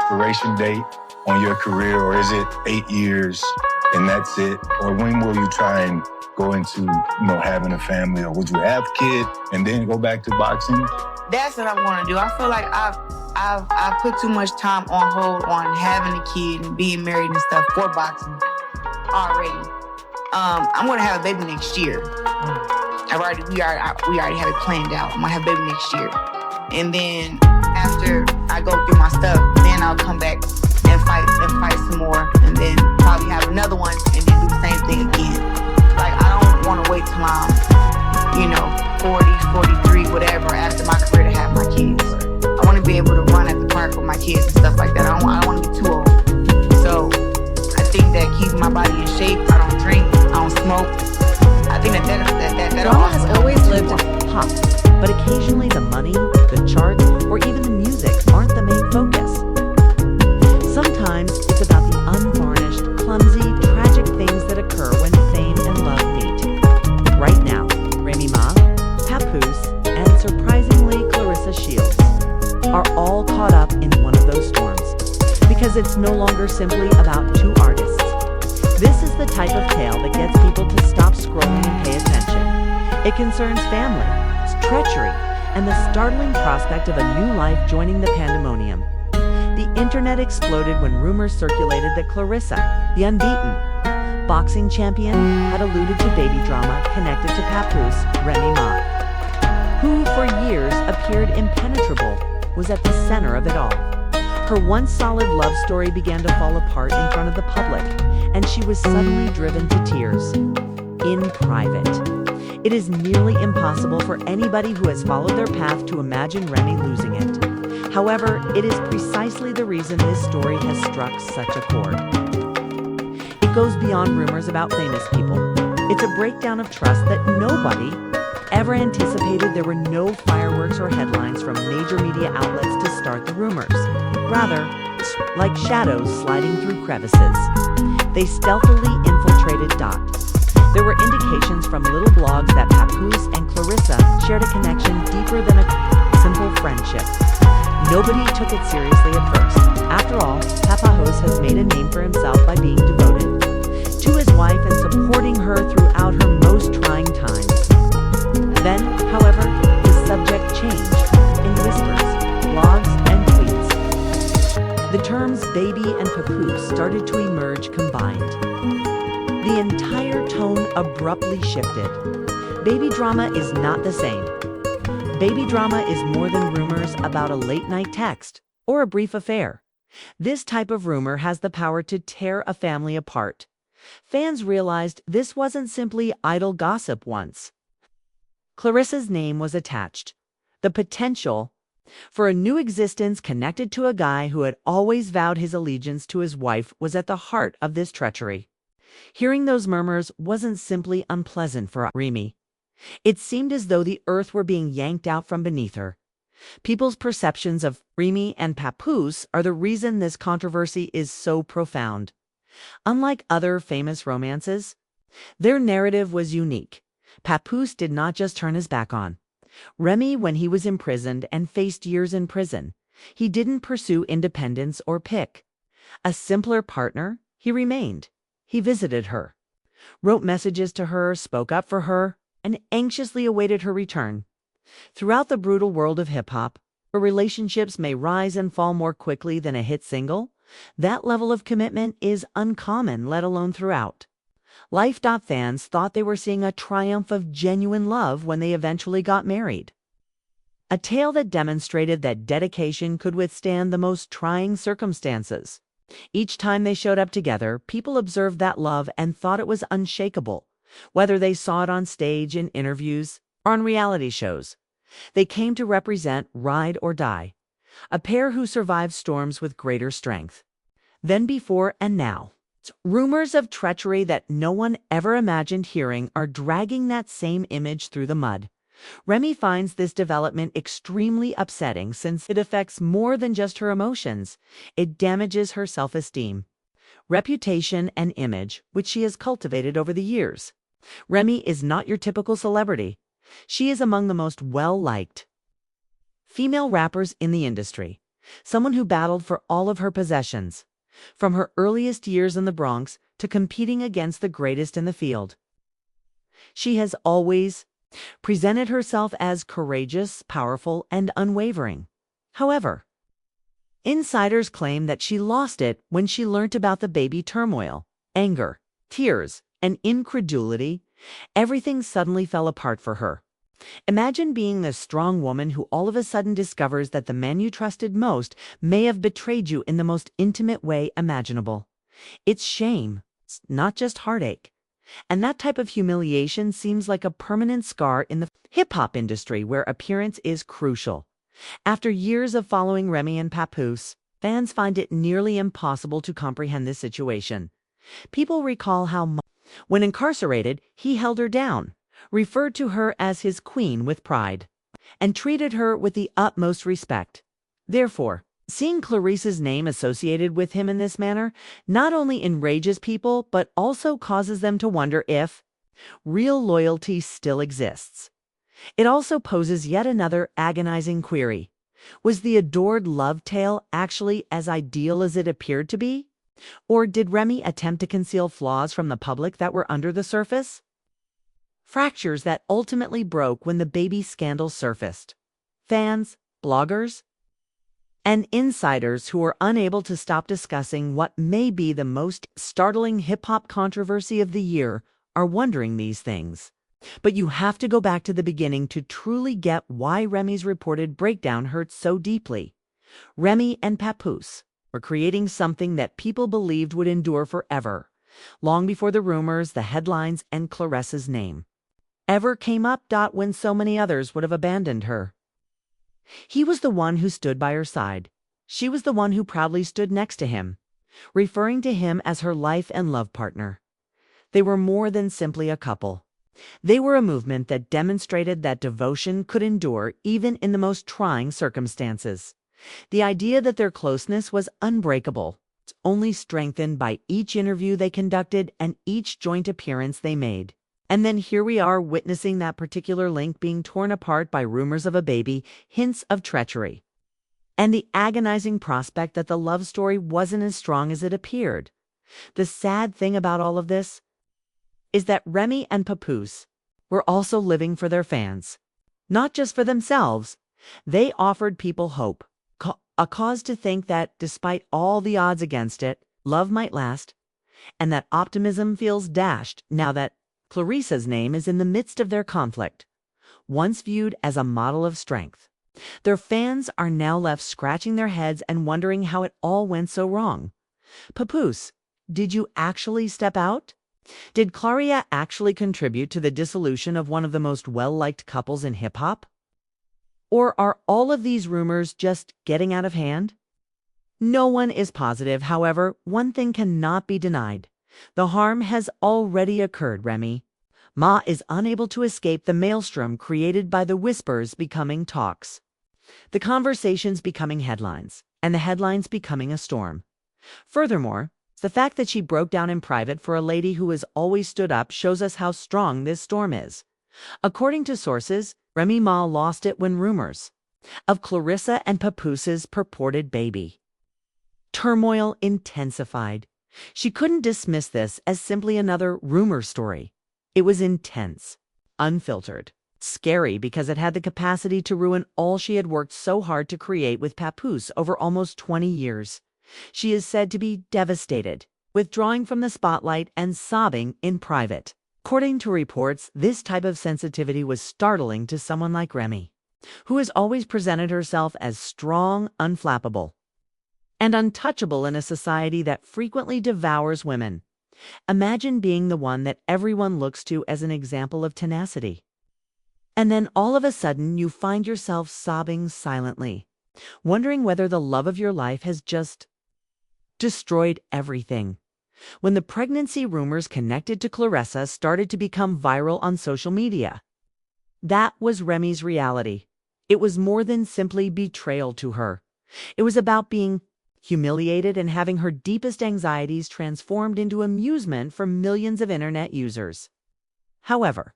expiration date on your career, or is it 8 years and that's it? Or when will you try and go into, having a family, or would you have a kid and then go back to boxing? That's what I want to do. I feel like I've put too much time on hold on having a kid and being married and stuff for boxing already. I'm gonna have a baby next year. We already have it planned out. I'm gonna have a baby next year, and then after I go through my stuff, then I'll come back and fight some more, and then probably have another one, and then do the same thing again. Like, I don't want to wait till I'm, 40, 43, whatever, after my career to have my kids. I want to be able to run at the park with my kids and stuff like that. I don't want to be too old. So I think that keeping my body in shape, I don't drink, I don't smoke. I think that Drama has always lived in pop, but occasionally the money, the charts, or even the music aren't the main focus. Sometimes it's about the unvarnished, clumsy, tragic things that occur when fame and love meet. Right now, Remy Ma, Papoose, and surprisingly Claressa Shields are all caught up in one of those storms, because it's no longer simply about two artists. This is the type of tale that gets people to stop scrolling and pay attention. It concerns family, treachery, and the startling prospect of a new life joining the pandemonium. The internet exploded when rumors circulated that Claressa, the unbeaten boxing champion, had alluded to baby drama connected to Papoose, Remy Ma, who for years appeared impenetrable, was at the center of it all. Her once solid love story began to fall apart in front of the public, and she was suddenly driven to tears. In private. It is nearly impossible for anybody who has followed their path to imagine Remy losing it. However, it is precisely the reason this story has struck such a chord. It goes beyond rumors about famous people. It's a breakdown of trust that nobody ever anticipated. There were no fireworks or headlines from major media outlets to start the rumors. Rather, like shadows sliding through crevices, they stealthily infiltrated Dot. There were indications from little blogs that Papoose and Claressa shared a connection deeper than a simple friendship. Nobody took it seriously at first. After all, Papoose has made a name for himself by being devoted to his wife and supporting her throughout her most trying times. Then, however, the subject changed in whispers, blogs, and tweets. The terms baby and papoose started to emerge combined. The entire tone abruptly shifted. Baby drama is not the same. Baby drama is more than rumors about a late-night text or a brief affair. This type of rumor has the power to tear a family apart. Fans realized this wasn't simply idle gossip once. Claressa's name was attached. The potential for a new existence connected to a guy who had always vowed his allegiance to his wife was at the heart of this treachery. Hearing those murmurs wasn't simply unpleasant for Remy. It seemed as though the earth were being yanked out from beneath her. People's perceptions of Remy and Papoose are the reason this controversy is so profound. Unlike other famous romances, their narrative was unique. Papoose did not just turn his back on Remy when he was imprisoned and faced years in prison. He didn't pursue independence or pick a simpler partner. He remained. He visited her, wrote messages to her, spoke up for her, and anxiously awaited her return. Throughout the brutal world of hip-hop, where relationships may rise and fall more quickly than a hit single, that level of commitment is uncommon, let alone throughout. Life. Fans thought they were seeing a triumph of genuine love when they eventually got married. A tale that demonstrated that dedication could withstand the most trying circumstances. Each time they showed up together, people observed that love and thought it was unshakable, whether they saw it on stage, in interviews, or on reality shows. They came to represent ride or die, a pair who survived storms with greater strength than before and now. Rumors of treachery that no one ever imagined hearing are dragging that same image through the mud. Remy finds this development extremely upsetting since it affects more than just her emotions. It damages her self-esteem, reputation, and image, which she has cultivated over the years. Remy is not your typical celebrity. She is among the most well-liked female rappers in the industry. someone who battled for all of her possessions, from her earliest years in the Bronx to competing against the greatest in the field. She has always presented herself as courageous, powerful, and unwavering. However, insiders claim that she lost it when she learned about the baby turmoil, anger, tears, and incredulity. Everything suddenly fell apart for her. Imagine being the strong woman who all of a sudden discovers that the man you trusted most may have betrayed you in the most intimate way imaginable. It's shame, it's not just heartache. And that type of humiliation seems like a permanent scar in the hip-hop industry where appearance is crucial. After years of following Remy and Papoose, fans find it nearly impossible to comprehend this situation. People recall how, when incarcerated, he held her down, referred to her as his queen with pride, and treated her with the utmost respect. Therefore, seeing Claressa's name associated with him in this manner not only enrages people but also causes them to wonder if real loyalty still exists. It also poses yet another agonizing query. Was the adored love tale actually as ideal as it appeared to be? Or did Remy attempt to conceal flaws from the public that were under the surface? Fractures that ultimately broke when the baby scandal surfaced. Fans, bloggers, and insiders who were unable to stop discussing what may be the most startling hip-hop controversy of the year are wondering these things. But you have to go back to the beginning to truly get why Remy's reported breakdown hurts so deeply. Remy and Papoose were creating something that people believed would endure forever, long before the rumors, the headlines, and Claressa's name ever came up. When so many others would have abandoned her. He was the one who stood by her side. She was the one who proudly stood next to him, referring to him as her life and love partner. They were more than simply a couple. They were a movement that demonstrated that devotion could endure even in the most trying circumstances. The idea that their closeness was unbreakable, only strengthened by each interview they conducted and each joint appearance they made. And then here we are witnessing that particular link being torn apart by rumors of a baby, hints of treachery, and the agonizing prospect that the love story wasn't as strong as it appeared. The sad thing about all of this is that Remy and Papoose were also living for their fans, not just for themselves. They offered people hope, a cause to think that despite all the odds against it, love might last, and that optimism feels dashed now that Claressa's name is in the midst of their conflict. Once viewed as a model of strength, their fans are now left scratching their heads and wondering how it all went so wrong. Papoose, did you actually step out? Did Claressa actually contribute to the dissolution of one of the most well-liked couples in hip-hop? Or are all of these rumors just getting out of hand? No one is positive. However, one thing cannot be denied. The harm has already occurred. Remy Ma is unable to escape the maelstrom created by the whispers becoming talks, the conversations becoming headlines, and the headlines becoming a storm. Furthermore, the fact that she broke down in private for a lady who has always stood up shows us how strong this storm is. According to sources, Remy Ma lost it when rumors of Claressa and Papoose's purported baby turmoil intensified. She couldn't dismiss this as simply another rumor story. It was intense, unfiltered, scary because it had the capacity to ruin all she had worked so hard to create with Papoose over almost 20 years. She is said to be devastated, withdrawing from the spotlight and sobbing in private. According to reports, this type of sensitivity was startling to someone like Remy, who has always presented herself as strong, unflappable, and untouchable in a society that frequently devours women. Imagine being the one that everyone looks to as an example of tenacity. And then all of a sudden you find yourself sobbing silently, wondering whether the love of your life has just destroyed everything. When the pregnancy rumors connected to Claressa started to become viral on social media, that was Remy's reality. It was more than simply betrayal to her. It was about being humiliated and having her deepest anxieties transformed into amusement for millions of internet users. However,